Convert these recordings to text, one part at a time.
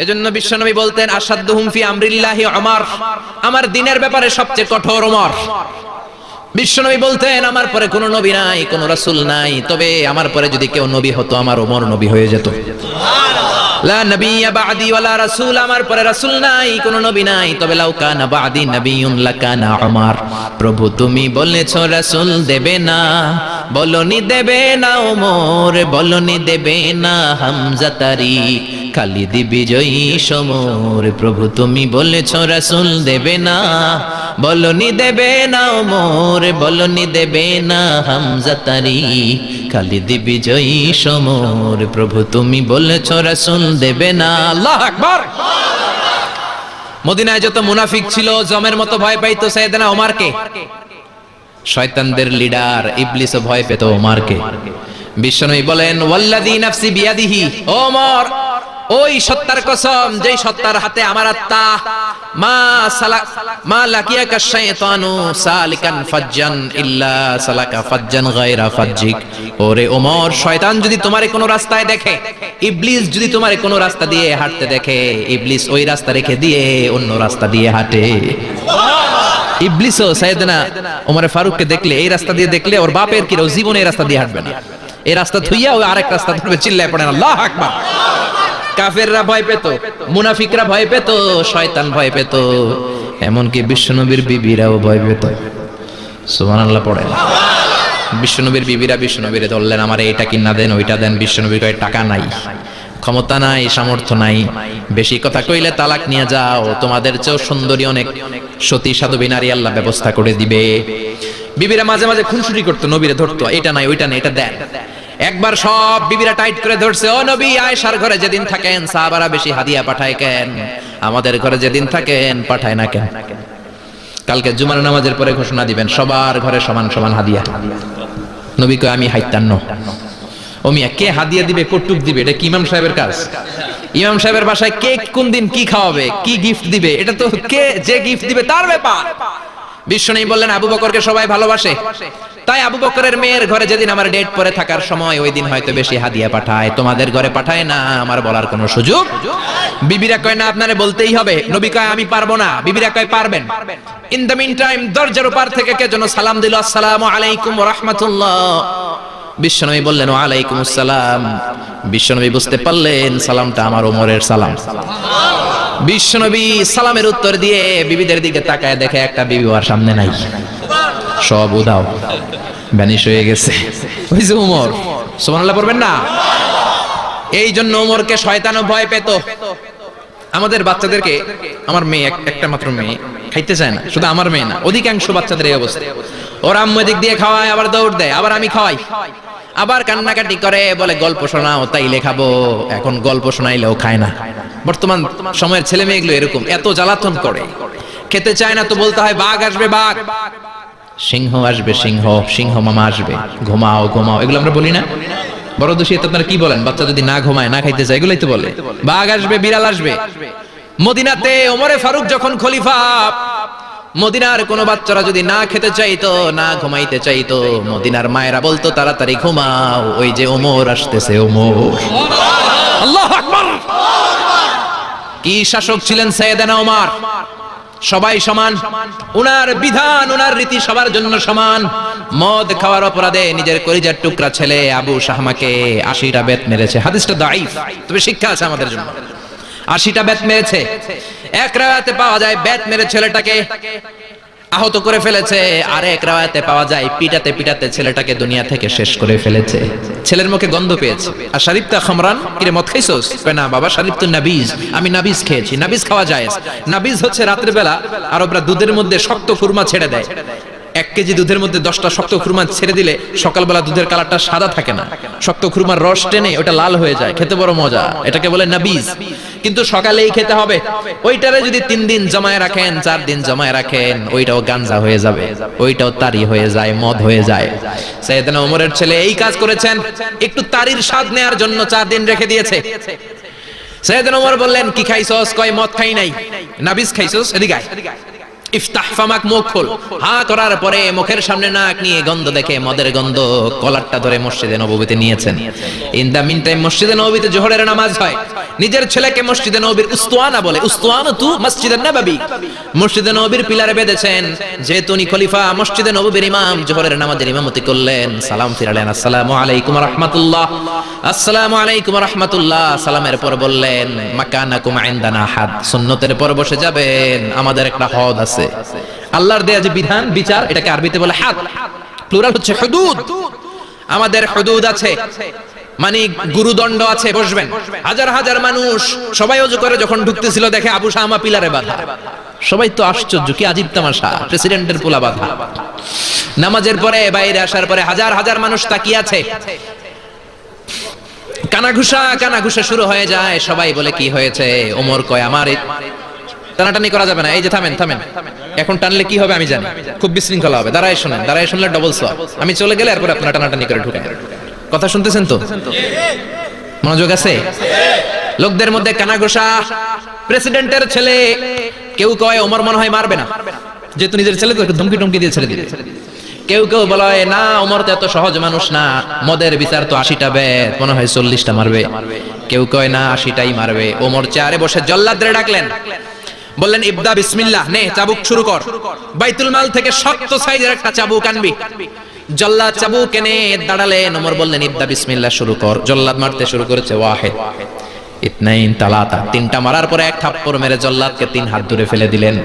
এজন্য বিশ্বনবী বলতেন আসাদ্দুহুম ফি আমরিল্লাহি ওমর, আমার দ্বীনের ব্যাপারে সবচেয়ে কঠোর ওমর। বিশ্বনবী বলতেন আমার পরে কোনো নবী নাই, কোনো রাসূল নাই, তবে আমার পরে যদি কেউ নবী হতো আমার ওমর নবী হয়ে যেত। লা নবিয়্যা বা'দি ওয়ালা রাসূল, আমার পরে রাসূল নাই, কোনো নবী নাই, তবে লাউ কানা বা'দি নবিয়্যুন লাকানা ওমর। প্রভু তুমি বলেছো রাসূল দেবে না, বলনি দেবে না ওমর, বলনি দেবে না হামজা তারিক, খালিদ বিজয়ী সমর। প্রভু তুমি বলেছো রাসূল দেবে না, বলনি দেবে না ওমর, বলনি দেবে না হামজা তারিক, খালিদ বিজয়ী সমর। প্রভু তুমি বলেছো রাসূল দেবে না। আল্লাহু আকবার। মদিনায় যত মুনাফিক ছিল জমের মতো ভয় পাইতো সাইয়েদনা ওমরকে। শয়তানদের লিডার ইবলিসও ভয় পেত ওমরকে। বিশ্বনবী বলেন ওয়াল্লাযী নাফসি বিয়াদিহি, ওমর ওই সত্তার কসম যেই সত্তার হাতে আমার আত্মা, মা লাকিয়াকা শাইতানু সালিকান ফাজ্জান ইল্লা সালাকা ফাজ্জান গায়রা ফাজ্জিক। ওরে ওমর, শয়তান যদি তোমারে কোনো রাস্তায় দেখে, ইবলিস যদি তোমারে কোনো রাস্তা দিয়ে হাঁটতে দেখে, ইবলিস ওই রাস্তা রেখে দিয়ে অন্য রাস্তা দিয়ে হাঁটে। ইবলিসও সাইয়েদনা ওমর ফারুককে দেখলে, এই রাস্তা দিয়ে দেখলে ওর বাপের কি জীবনে এই রাস্তা দিয়ে হাঁটবে না, এই রাস্তা থুইয়া ওই আরেক রাস্তা ধরবে, চিল্লায় পড়েন আল্লাহু আকবার। কাফেররা ভয় পেত, মুনাফিকরা ভয় পেত, শয়তান ভয় পেত, এমনকি বিশ্বনবীর বিবিরাও ভয় পেত। সুবহানাল্লাহ পড়েন। বিশ্বনবীর বিবিরা বিশ্বনবীরে ধরলেন আমার এইটা কিনা দেন, ওইটা দেন। বিশ্বনবীর কয় টাকা নাই, ক্ষমতা নাই, সামর্থ্য নাই, বেশি কথা কইলে তালাক নিয়ে যাও, তোমাদের চেয়েও সুন্দরী অনেক সতী সাধবী নারী আল্লাহ ব্যবস্থা করে দিবে। বিবিরা মাঝে মাঝে খুনসুটি করতো, নবীরে ধরতো, এটা নাই ওইটা নাই, এটা দেন। একবার সব বিবিরা টাইট করে ধরছে, ও নবী আয়েশার ঘরে যেদিন থাকেন সাহাবারা বেশি হাদিয়া পাঠায় কেন, আমাদের ঘরে যেদিন থাকেন পাঠায় না কেন? কালকে জুমার নামাজের পরে ঘোষণা দিবেন সবার ঘরে সমান সমান হাদিয়া। নবী কয় আমি হাইতান্ন। ও মিয়া, কে হাদিয়া দিবে, কটুক দিবে, এটা কি ইমাম সাহেবের কাজ? ইমাম সাহেবের বাসায় কে কোন দিন কি খাওয়াবে, কি গিফট দিবে, এটা তো কে যে গিফট দিবে তার ব্যাপার। বিশ্বনবী বললেন আবু বকরকে সবাই ভালোবাসে, তাই আবু বকরের মেয়ের ঘরে যেদিন আমার ডেট পরে থাকার সময় ওই দিন হয়তো বেশি হাদিয়া পাঠায়, তোমাদের ঘরে পাঠায় না, আমার বলার কোনো সুযোগ। বিবিরা কয় না আপনারে বলতেই হবে। নবী কয় আমি পারবো না, বিবিরা কয় পারবেন। ইন দ্য মিন টাইম দরজার উপর থেকে কে যেন সালাম দিল, আসসালামু আলাইকুম ওয়া রাহমাতুল্লাহ। বিশ্বনবী বললেন ওয়া আলাইকুম আসসালাম। বিশ্বনবী বুঝতে পারলেন সালামটা আমার ওমরের সালাম। বিশ্বনবী সালামের উত্তর দিয়ে বিবিদের দিকে তাকায়, দেখে একটা বিবি ওর সামনে নাই, সব উধাও, ভ্যানিশ হয়ে গেছে। ওই যে ওমর, সুবহানাল্লাহ পড়বেন না? এই জন্য ওমরকে শয়তানও ভয় পেত। আমাদের বাচ্চাদেরকে, আমার মেয়ে একটা মাত্র মেয়ে, খাইতে চায় না, শুধু আমার মেয়ে না, অধিকাংশ বাচ্চাদের এই অবস্থা। ওর আম্মু এদিক দিয়ে খাওয়ায়, আবার দৌড় দেয়, আবার আমি খাওয়াই, আবার কান্নাকাটি করে, বলে গল্প শোনাও, তাইলে খাবো। এখন গল্প শোনাইলেও খায় না। বর্তমান সময়ের ছেলে মেয়েগুলো এরকম, এত জ্বালাতন করে, খেতে চায় না তো বলতে হয় বাঘ আসবে বাঘ, সিংহ আসবে সিংহ, সিংহ মামা আসবে, ঘুমাও ঘুমাও, এগুলো আমরা বলি না? বড় দোষী তো আপনারা কি বলেন? বাচ্চা যদি না ঘুমায় না খাইতে চায় এগুলাই তো বলে। বাঘ আসবে, বিড়াল আসবে। মদিনাতে ওমরে ফারুক যখন খলিফা, মদিনার কোনো বাচ্চারা যদি না খেতে চাইতো, না ঘুমাইতে চাইতো, মদিনার মায়েরা বলতো তাড়াতাড়ি ঘুমাও, ওই যে ওমর আসতেছে ওমর। আল্লাহু আকবার। কি শাসক ছিলেন সাইয়েদনা ওমর! সবাই সমান, উনার বিধান, উনার রীতি সবার জন্য সমান। মদ খাওয়ার অপরাধে নিজের কলিজার টুকরা ছেলে আবু শাহমাকে 80টা বেত মেরেছে। হাদিসটা দাঈফ, তবে শিক্ষা আছে আমাদের জন্য। 80টা বেত মেরেছে। এক রাওয়ায়াতে পাওয়া যায় বেত মেরে ছেলেটাকে আহত করে ফেলেছে, আর এক রাওয়ায়াতে পাওয়া যায় পিটাতে পিটাতে ছেলেটাকে দুনিয়া থেকে শেষ করে ফেলেছে। ছেলের মুখে গন্ধ পেয়েছে। আর শারিবতা খামরান, কিরে মদ খাইছস? কয় না বাবা, শারিবতু নাবিজ, আমি নাবিজ খেয়েছি। নাবিজ খাওয়া যায়। নাবিজ হচ্ছে রাতের বেলা আরবরা দুধের মধ্যে শক্ত খুরমা ছেড়ে দেয়। 1 কেজি দুধের মধ্যে 10টা শক্ত খুরমা ছেড়ে দিলে সকালবেলা দুধের কালারটা সাদা থাকে না, শক্ত খুরমার রস টেনে ওটা লাল হয়ে যায়, খেতে বড় মজা, এটাকে বলে নাবিজ। কিন্তু সকালেই খেতে হবে। ওইটারে যদি 3 দিন জমায় রাখেন, 4 দিন জমায় রাখেন, ওইটাও গাঞ্জা হয়ে যাবে, ওইটাও তারি হয়ে যায়, মদ হয়ে যায়। সাইয়েদনা ওমরের ছেলে এই কাজ করেছেন, একটু তারির স্বাদ নেয়ার জন্য 4 দিন রেখে দিয়েছে। সাইয়েদনা ওমর বললেন কি খাইছস? কয় মদ খাই নাই। নাবিজ খাইছস? এদিকে আয়। ইফতাহ ফামাক, মুখ খোল। হা করার পরে মুখের সামনে নাক নিয়ে গন্ধ দেখে মদের গন্ধ কলারটা ধরে মসজিদে নববীতে নিয়েছেন। ইন দা মিন টাইম মসজিদে নববীতে জোহরের নামাজ হয়। নিজের ছেলেকে মসজিদে নববীর উস্তানা বলে, উস্তানাতু মসজিদুন নববী, মসজিদে নববীর পিলারে বেঁধেছেন। যেহেতু উনি খলিফা, মসজিদে নববীর ইমাম, জোহরের নামাজের ইমামতি করলেন। সালাম ফিরালেন, আসসালামু আলাইকুম ওয়া রাহমাতুল্লাহ, আসসালামু আলাইকুম ওয়া রাহমাতুল্লাহ। সালামের পর বললেন, মাকানাকুম ইনদানা হাদ, সুন্নতের পর বসে যাবেন, আমাদের একটা হদ আছে। আল্লাহর দেয়া যে বিধান, বিচার, এটাকে আরবিতে বলে হাদ, প্লুরাল হচ্ছে হুদুদ। আমাদের হুদুদ আছে, মানে গুরুদণ্ড আছে, বসবেন। হাজার হাজার মানুষ সবাই ওযু করে যখন ঢুকতেছিল দেখে আবু শামা পিলারে বাঁধা। সবাই তো আশ্চর্য, কি আজীব তামাশা, প্রেসিডেন্টের পোলা বাঁধা। নামাজের পরে বাইরে আসার পরে হাজার হাজার মানুষ তাকিয়ে আছে। কানাঘুষা শুরু হয়ে যায়। সবাই বলে কি হয়েছে? ওমর কয়, আমার টানাটানি করা যাবে না। এই যে থামেন, এখন টানলে কি হবে আমি জানি, খুব বিশৃঙ্খলা হবে। দাঁড়ায় শোনেন, দাঁড়ায় শুনলে ডবল সওয়াব। আমি চলে গেলে এরপর আপনারা টানাটানি করে ঢুকেন। কথা শুনতেছেন তো? মনোযোগ আছে? লোকদের মধ্যে কানাঘুষা। প্রেসিডেন্টের ছেলে, কেউ কয় ওমর মনে হয় মারবে না, যেহেতু নিজের ছেলে তো একটু ধমকি টমকি দিয়ে ছেড়ে দিবে। কেউ কেউ বলে না, ওমর তো এত সহজ মানুষ না, মদের বিচার তো 80টা বেদ, মনে হয় 40টা মারবে। কেউ কয় না, 80টাই মারবে। ওমর চেয়ারে বসে জল্লাদরে ডাকলেন, বললেন, ইবদা বিসমিল্লাহ, নে চাবুক শুরু কর। বাইতুল মাল থেকে শক্ত সাইজের একটা চাবুক আনবি। জল্লাদ চাবুক এনে দাঁড়ালেন। ওমর বললেন, ইবদা বিসমিল্লাহ, শুরু কর। জল্লাদ মারতে শুরু করেছে। ওয়াহিদ, ইতনাইন, তালাতা, 3টা মারার পরে এক থাপ্পড় মেরে জল্লাদকে 3 হাত দূরে ফেলে দিলেন।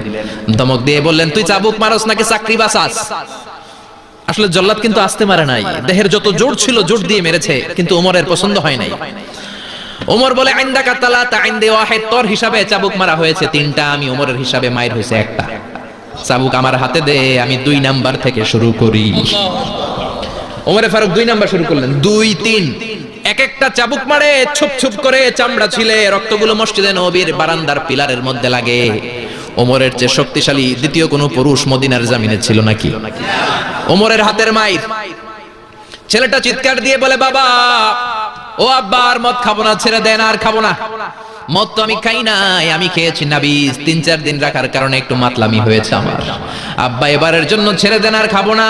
ধমক দিয়ে বললেন, তুই চাবুক মারস নাকি চাকরি বাসাস? আসলে জল্লাদ কিন্তু আস্তে মারে নাই, দেহের যত জোর ছিল জোর দিয়ে মেরেছে, কিন্তু ওমরের পছন্দ হয় নাই। ওমর বলে, আইন্দাকা তালাতা আইন্দে ওয়াহিদ, তোর হিসাবে চাবুক মারা হয়েছে 3টা, আমি ওমরের হিসাবে মাইর হয়েছে 1টা। চাবুক আমার হাতে দে, আমি 2 নাম্বার থেকে শুরু করি। ওমরে ফারুক 2 নাম্বার শুরু করলেন। 2, 3, এক একটা চাবুক মারে, ছুপ ছুপ করে চামড়া ছিলে, রক্তগুলো মসজিদে নববীর বারান্দার পিলারের মধ্যে লাগে। ওমরের চেয়ে শক্তিশালী দ্বিতীয় কোনো পুরুষ মদিনার জমিনে ছিল নাকি? ওমরের হাতের মাইর। ছেলেটা চিৎকার দিয়ে বলে, বাবা, ও আব্বা, আর মদ খাবো না, ছেড়ে দেন, আর খাবো না। মদ তো আমি খাই নাই, আমি খেয়েছি নাবিজ, 3-4 দিন রাখার কারণে একটু মাতলামি হয়েছে আমার। আব্বা, এবারের জন্য ছেড়ে দেন, আর খাবো না।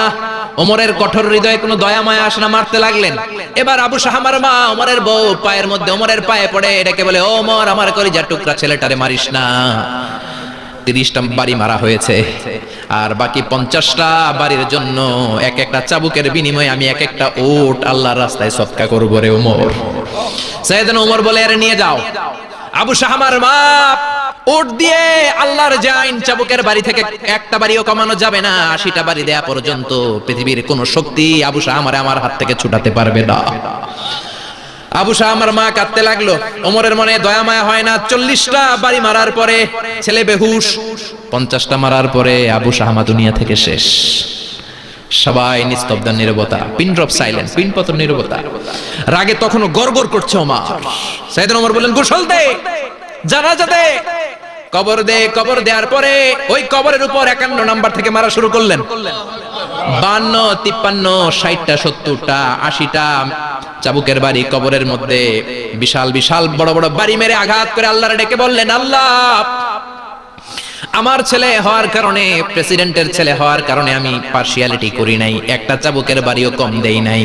ওমরের কঠোর হৃদয়ে কোনো দয়া মায়া আসে না, মারতে লাগলেন। এবার আবু শাহামার মা, ওমরের বউ, পায়ের মধ্যে ওমরের পায়ে পড়ে ডেকে বলে, ওমর, আমার কলিজার টুকরা ছেলেটারে মারিস না। 30টা বাড়ি মারা হয়েছে, আর বাকি 50টা বাড়ির জন্য এক একটা চাবুকের বিনিময়ে আমি এক একটা ওট আল্লাহর রাস্তায় সদকা করব রে ওমর। সাইয়েদনা ওমর বলে, আরে নিয়ে যাও। আবু শাহামার মা ওট দিয়ে আল্লাহর জাইন, চাবুকের বাড়ি থেকে একটা বাড়িও কমানো যাবে না, 80টা বাড়ি দেয়া পর্যন্ত পৃথিবীর কোন শক্তি আবু শাহামারে আমার হাত থেকে ছুটাতে পারবে না। আবু শাহামার মা কাঁদতে লাগলো। ওমরের মনে দয়া মায়া হয় না। 40টা বাড়ি মারার পরে ছেলে বেহুশ, 50টা মারার পরে আবু শাহামা দুনিয়া থেকে শেষ। সবাই নিস্তব্ধ, নীরবতা, পিন ড্রপ সাইলেন্স, পিন পতন নীরবতা। রাগে তখনও গড়গড় করছে ওমর। সাইয়েদনা ওমর বললেন, গোসল দে, জানাজা দে, কবর দে। কবর দেওয়ার পরে ওই কবরের উপর 51 নাম্বার থেকে মারা শুরু করলেন। 52, 53, 60টা, 70টা, 80টা চাবুকের বাড়ি কবরের মধ্যে বিশাল বিশাল বড় বড় বাড়ি মেরে আঘাত করে আল্লাহরে ডেকে বললেন, আল্লাহ, আমার ছেলে হওয়ার কারণে, প্রেসিডেন্টের ছেলে হওয়ার কারণে আমি পার্সিয়ালিটি করি নাই, একটা চাবুকের বাড়িও কম দেই নাই।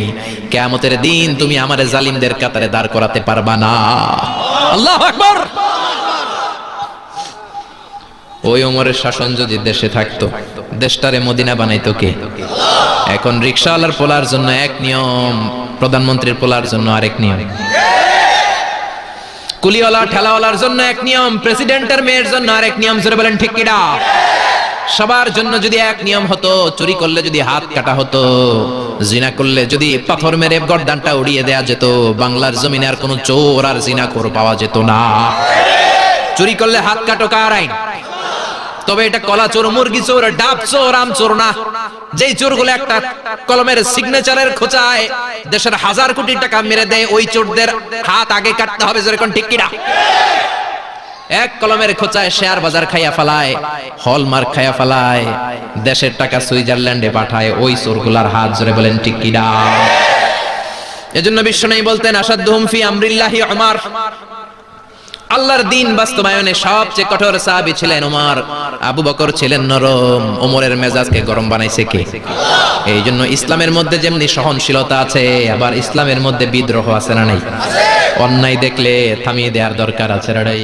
কিয়ামতের দিন তুমি আমারে জালিমদের কাতারে দাঁড় করাতে পারবা না। আল্লাহু আকবার। ওই ওমরের শাসন যদি দেশে থাকতো, দেশটারে মদিনা বানাইতো কে? এখন রিকশাওয়ালার পোলার জন্য এক নিয়ম, প্রধানমন্ত্রীর পোলার জন্য আরেক নিয়ম, কুলিওয়ালা ঠেলাওয়ালার জন্য এক নিয়ম, প্রেসিডেন্টের মেয়ের জন্য আরেক নিয়ম। জোরে বলেন ঠিক কিনা? সবার জন্য যদি এক নিয়ম হতো, চুরি করলে যদি হাত কাটা হতো, জিনা করলে যদি পাথর মেরে গর্দানটা উড়িয়ে দেয়া যেত, বাংলার জমিনে আর কোনো চোর আর জিনাখোর পাওয়া যেত না। চুরি করলে হাত কাটো কার আইন? তবে এটা কলা চোর, মুরগি চোর, ডাব চোর, আম চোর না। যেই চোরগুলো একটা কলমের সিগনেচারের খোঁচায় দেশের 1000 কোটি টাকা মেরে দেয়, ওই চোরদের হাত আগে কাটতে হবে। যেরকম ঠিক কিনা? এক কলমের খোঁচায় শেয়ার বাজার খাইয়া ফেলায়, হলমার্ক খাইয়া ফেলায়, দেশের টাকা সুইজারল্যান্ডে পাঠায়, ওই চোরগুলার হাত। জোরে বলেন ঠিক কিনা? এজন্য বিশ্বনবী বলতেন, আসাদুহুম ফি আমরিল্লাহি উমর, আল্লাহর দ্বীন বাস্তবায়নে সবচেয়ে কঠোর সাহাবী ছিলেন ওমর। আবু বকর ছিলেন নরম, ওমরের মেজাজকে গরম বানাইছে কে? এই জন্য ইসলামের মধ্যে যেমনি সহনশীলতা আছে, আবার ইসলামের মধ্যে বিদ্রোহ আছে না নাই? অন্যায় দেখলে থামিয়ে দেওয়ার দরকার আছে না নাই?